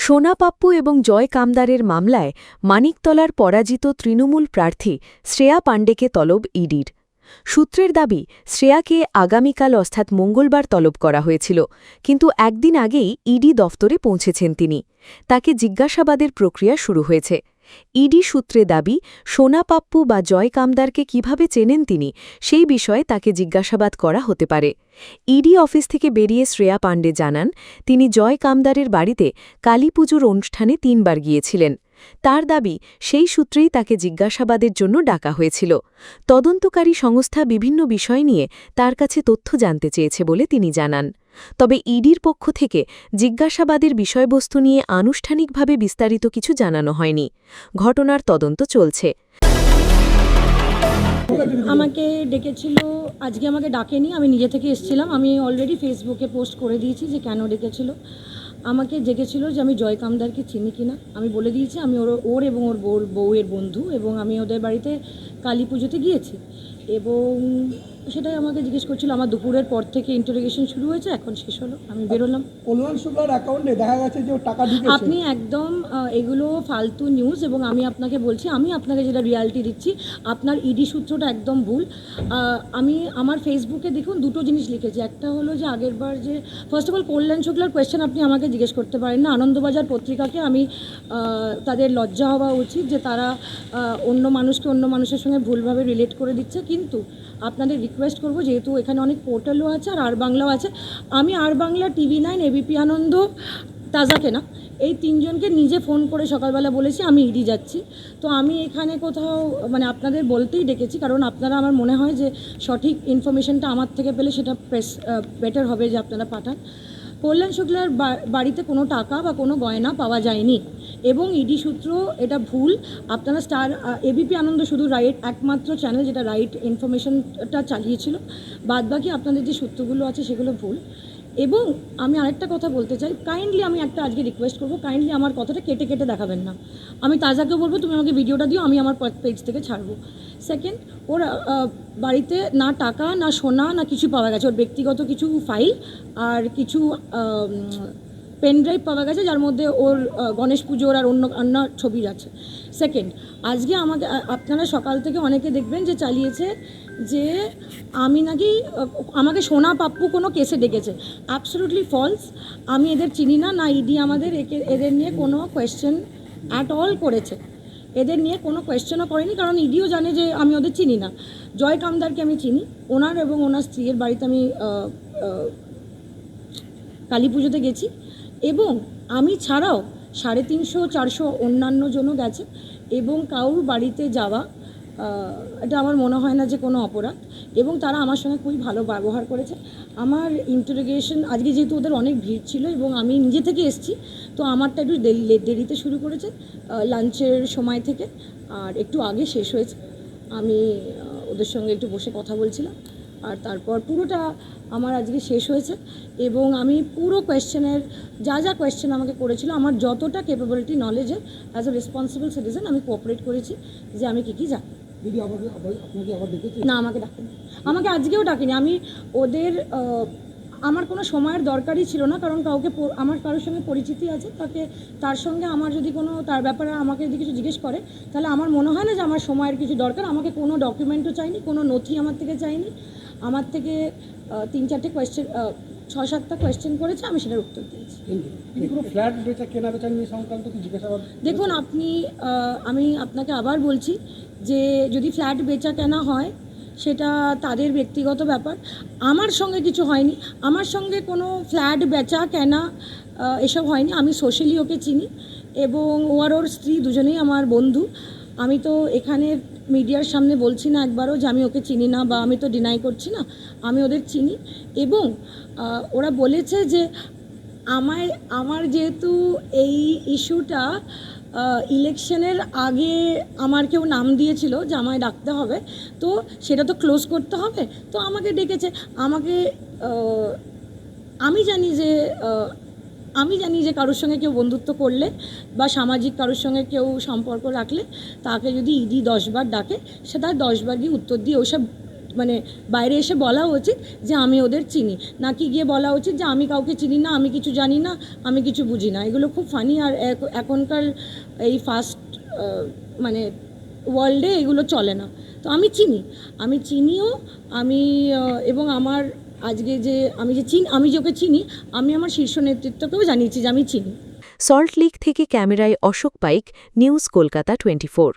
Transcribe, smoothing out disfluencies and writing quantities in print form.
সোনা পাপ্পু এবং জয় কামদারের মামলায় মানিকতলার পরাজিত তৃণমূল প্রার্থী শ্রেয়া পাণ্ডেকে তলব ইডির। সূত্রের দাবি, শ্রেয়াকে আগামীকাল অর্থাৎ মঙ্গলবার তলব করা হয়েছিল, কিন্তু একদিন আগেই ইডি দফতরে পৌঁছেছেন তিনি। তাকে জিজ্ঞাসাবাদের প্রক্রিয়া শুরু হয়েছে। ইডি সূত্রে দাবি, সোনা পাপ্পু বা জয় কামদারকে কিভাবে চেনেন তিনি, সেই বিষয়ে তাকে জিজ্ঞাসাবাদ করা হতে পারে। ইডি অফিস থেকে বেরিয়ে শ্রেয়া পাণ্ডে জানান, তিনি জয় কামদারের বাড়িতে কালীপুজোর অনুষ্ঠানে ৩ বার গিয়েছিলেন। তার দাবি, সেই সূত্রেই তাকে জিজ্ঞাসাবাদের জন্য ডাকা হয়েছিল। তদন্তকারী সংস্থা বিভিন্ন বিষয় নিয়ে তার কাছে তথ্য জানতে চেয়েছে বলে তিনি জানান। তবে ইডির পক্ষ থেকে জিজ্ঞাসাবাদের বিষয়বস্তু নিয়ে আনুষ্ঠানিকভাবে বিস্তারিত কিছু জানানো হয়নি। ঘটনার তদন্ত চলছে। আমাকে ডেকেছিল, আজকে আমাকে ডাকেনি, আমি নিজে থেকে এসেছিলাম। আমি অলরেডি ফেসবুকে পোস্ট করে দিয়েছি যে কেন ডেকেছিল। আমাকে ডেকেছিল যে আমি জয় কামদারকে চিনি কিনা। আমি বলে দিয়েছি আমি ওর এবং ওর বউয়ের বন্ধু, এবং আমি ওদের বাড়িতে কালী পুজোতে গিয়েছি, এবং সেটাই আমাকে জিজ্ঞেস করছিল। আমার দুপুরের পর থেকে ইন্টারোগেশন শুরু হয়েছে, এখন শেষ হলো, আমি বেরোলাম। কল্যাণ শুক্লার অ্যাকাউন্টে দেখা গেছে যে টাকা ঢুকেছে। আপনি একদম এগুলো ফালতু নিউজ, এবং আমি আপনাকে বলছি, আমি আপনাকে যেটা রিয়ালিটি দিচ্ছি, আপনার ইডি সূত্রটা একদম ভুল। আমি আমার ফেসবুকে দেখুন দুটো জিনিস লিখেছি। একটা হলো যে আগেরবার যে ফার্স্ট অফ অল কল্যাণ শুক্লার কোয়েশ্চেন আপনি আমাকে জিজ্ঞেস করতে পারেন না। আনন্দবাজার পত্রিকাকে আমি তাদের লজ্জা হওয়া উচিত যে তারা অন্য মানুষকে অন্য মানুষের সঙ্গে ভুলভাবে রিলেট করে দিচ্ছে। কিন্তু আপনাদের রিকোয়েস্ট করবো, যেহেতু এখানে অনেক পোর্টালও আছে আর বাংলাও আছে, আমি বাংলা, TV9, এবিপি আনন্দ, তাজা কেনা, এই 3 জনকে নিজে ফোন করে সকালবেলা বলেছি আমি ইডি যাচ্ছি। তো আমি এখানে কোথাও আপনাদের বলতেই ডেকেছি, কারণ আপনারা, আমার মনে হয় যে সঠিক ইনফরমেশনটা আমার থেকে পেলে সেটা বেটার হবে যে আপনারা পাঠান। কল্যাণ শুক্লার বাড়িতে কোনো টাকা বা কোনো গয়না পাওয়া যায়নি, এবং ইডি সূত্র এটা ভুল। আপনারা এবিপি আনন্দ শুধু একমাত্র চ্যানেল যেটা রাইট ইনফরমেশনটা চালিয়েছিল, বাদবাকি আপনাদের যে সূত্রগুলো আছে সেগুলো ভুল। এবং আমি আরেকটা কথা বলতে চাই, কাইন্ডলি আমি একটা আজকে রিকোয়েস্ট করবো, কাইন্ডলি আমার কথাটা কেটে কেটে দেখাবেন না। আমি তাজাকে বলবো তুমি আমাকে ভিডিওটা দিও, আমি আমার পেজ থেকে ছাড়বো। সেকেন্ড, ওর বাড়িতে না টাকা, না সোনা, না কিছু পাওয়া গেছে। ওর ব্যক্তিগত কিছু ফাইল আর কিছু পেন ড্রাইভ পাওয়া গেছে, যার মধ্যে ওর গণেশ পুজোর আর অন্য ছবি আছে। সেকেন্ড, আজকে আপনারা সকাল থেকে অনেকে দেখবেন যে চালিয়েছে যে আমি নাকি আমাকে সোনা পাপ্পু কোনো কেসে ডেকেছে। Absolutely false. আমি এদের চিনি না, না ইডি আমাদের এদের নিয়ে কোনো কোয়েশ্চেন অ্যাট অল করেছে। এদের নিয়ে কোনো কোয়েশ্চেনও করেনি, কারণ ইডিও জানে যে আমি ওদের চিনি না। জয় কামদারকে আমি চিনি, ওনার এবং ওনার স্ত্রীর বাড়িতে আমি কালী পুজোতে গেছি, এবং আমি ছাড়াও 350-400 অন্যান্য জনও গেছে, এবং কারোর বাড়িতে যাওয়া এটা আমার মনে হয় না যে কোনো অপরাধ, এবং তারা আমার সঙ্গে খুবই ভালো ব্যবহার করেছে। আমার ইন্টারোগেশন আজকে যেহেতু ওদের অনেক ভিড় ছিল এবং আমি নিজে থেকে এসেছি, তো আমারটা একটু দেরিতে শুরু করেছে, লাঞ্চের সময় থেকে, আর একটু আগে শেষ হয়েছে। আমি ওদের সঙ্গে একটু বসে কথা বলছিলাম, আর তারপর পুরোটা আমার আজকে শেষ হয়েছে, এবং আমি পুরো কোয়েশ্চেনের যা কোয়েশ্চেন আমাকে করেছিল, আমার যতটা ক্যাপাবিলিটি নলেজে অ্যাজ এ রেসপন্সিবল সিটিজেন আমি কোঅপারেট করেছি যে আমি কী জানি। না, আমাকে ডাকেনি, আমাকে আজকেও ডাকেনি। আমি ওদের আমার কোনো সময়ের দরকারই ছিল না, কারণ আমার কারোর সঙ্গে পরিচিতি আছে, তার সঙ্গে আমার যদি কোনো তার ব্যাপারে আমাকে যদি কিছু জিজ্ঞেস করে, তাহলে আমার মনে হয় না যে আমার সময়ের কিছু দরকার। আমাকে কোনো ডকুমেন্টও চাইনি, কোনো নথি আমার থেকে চাইনি। আমার থেকে 3-4টে কোয়েশ্চেন, 6-7টা কোয়েশ্চেন করেছে, আমি সেটার উত্তর দিয়েছি। দেখুন, আমি আপনাকে আবার বলছি যে যদি ফ্ল্যাট বেচা কেনা হয় সেটা তাদের ব্যক্তিগত ব্যাপার, আমার সঙ্গে কিছু হয়নি। আমার সঙ্গে কোনো ফ্ল্যাট বেচা কেনা এসব হয়নি। আমি সোশ্যালি ওকে চিনি, এবং ওর স্ত্রী দুজনেই আমার বন্ধু। আমি তো এখানে মিডিয়ার সামনে বলছি না একবারও যে আমি ওকে চিনি না, বা আমি তো ডিনাই করছি না, আমি ওদের চিনি। এবং ওরা বলেছে যে আমার যেহেতু এই ইস্যুটা ইলেকশনের আগে আমার কেউ নাম দিয়েছিল যে আমায় ডাকতে হবে, তো সেটা তো ক্লোজ করতে হবে, তো আমাকে ডেকেছে। আমি জানি যে কারোর সঙ্গে কেউ বন্ধুত্ব করলে বা সামাজিক কারোর সঙ্গে কেউ সম্পর্ক রাখলে তাকে যদি ইডি 10 বার ডাকে, সে তার 10 বার গিয়ে উত্তর দিয়ে ওসব মানে বাইরে এসে বলা উচিত যে আমি ওদের চিনি, নাকি গিয়ে বলা উচিত যে আমি কাউকে চিনি না, আমি কিছু জানি না, আমি কিছু বুঝি না। এগুলো খুব ফানি। আর এখনকার এই ফাস্ট মানে ওয়ার্ল্ডে এগুলো চলে না। তো আমি চিনিও আমি এবং আমার আজকে যে আমি যে ওকে চিনি, আমি আমার শীর্ষ নেতৃত্বকেও জানিয়েছি যে আমি চিনি। সল্টলেক থেকে ক্যামেরায় অশোক পাইক, নিউজ কলকাতা 24।